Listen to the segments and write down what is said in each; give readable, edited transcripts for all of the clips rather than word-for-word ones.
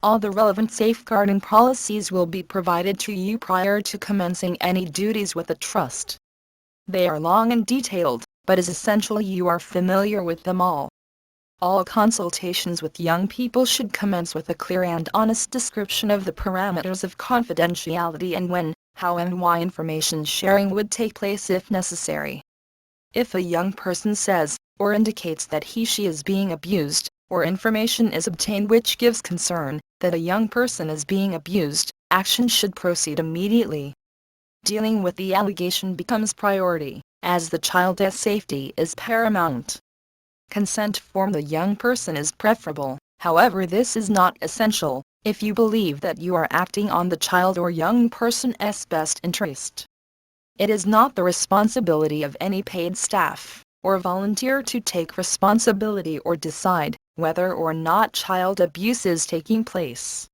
All the relevant safeguarding policies will be provided to you prior to commencing any duties with the trust. They are long and detailed, but is essential you are familiar with them all. All consultations with young people should commence with a clear and honest description of the parameters of confidentiality and when, how and why information sharing would take place if necessary. If a young person says, or indicates that he/she is being abused, or information is obtained which gives concern that a young person is being abused, action should proceed immediately. Dealing with the allegation becomes priority, as the child's safety is paramount. Consent from the young person is preferable, however this is not essential, if you believe that you are acting on the child or young person's best interest. It is not the responsibility of any paid staff or volunteer to take responsibility or decide whether or not child abuse is taking place.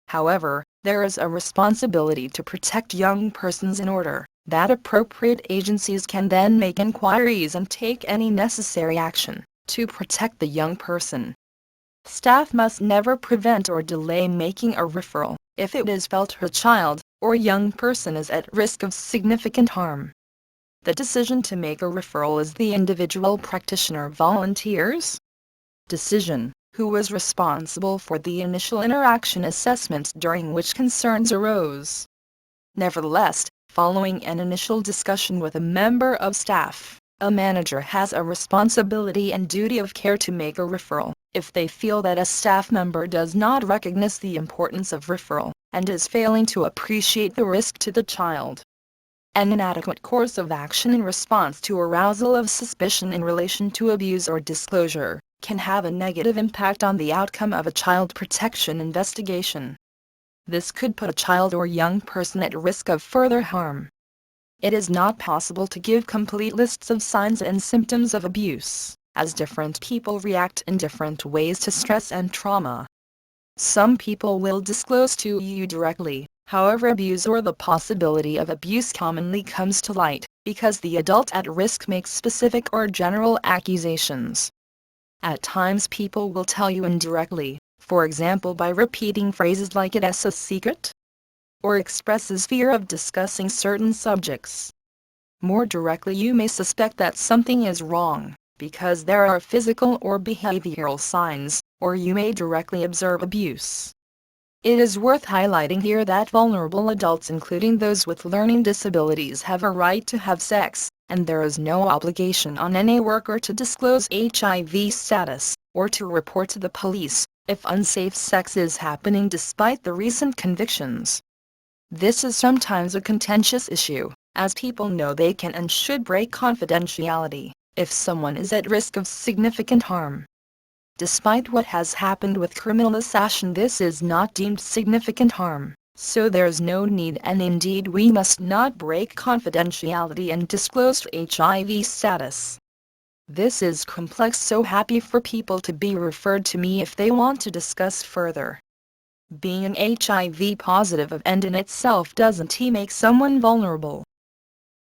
However, there is a responsibility to protect young persons in order that appropriate agencies can then make inquiries and take any necessary action to protect the young person. Staff must never prevent or delay making a referral if it is felt her child or young person is at risk of significant harm. The decision to make a referral is the individual practitioner volunteer's decision, who was responsible for the initial interaction assessment during which concerns arose. Nevertheless, following an initial discussion with a member of staff, a manager has a responsibility and duty of care to make a referral, if they feel that a staff member does not recognize the importance of referral, and is failing to appreciate the risk to the child. An inadequate course of action in response to arousal of suspicion in relation to abuse or disclosure can have a negative impact on the outcome of a child protection investigation. This could put a child or young person at risk of further harm. It is not possible to give complete lists of signs and symptoms of abuse, as different people react in different ways to stress and trauma. Some people will disclose to you directly, however abuse or the possibility of abuse commonly comes to light, because the adult at risk makes specific or general accusations. At times people will tell you indirectly, for example by repeating phrases like "it's a secret," or expresses fear of discussing certain subjects. More directly you may suspect that something is wrong, because there are physical or behavioral signs, or you may directly observe abuse. It is worth highlighting here that vulnerable adults including those with learning disabilities have a right to have sex, and there is no obligation on any worker to disclose HIV status, or to report to the police, if unsafe sex is happening despite the recent convictions. This is sometimes a contentious issue, as people know they can and should break confidentiality if someone is at risk of significant harm. Despite what has happened with criminal assassin, this is not deemed significant harm, so there's no need, and indeed we must not break confidentiality and disclose HIV status. This is complex, so happy for people to be referred to me if they want to discuss further. Being HIV positive of and in itself doesn't make someone vulnerable.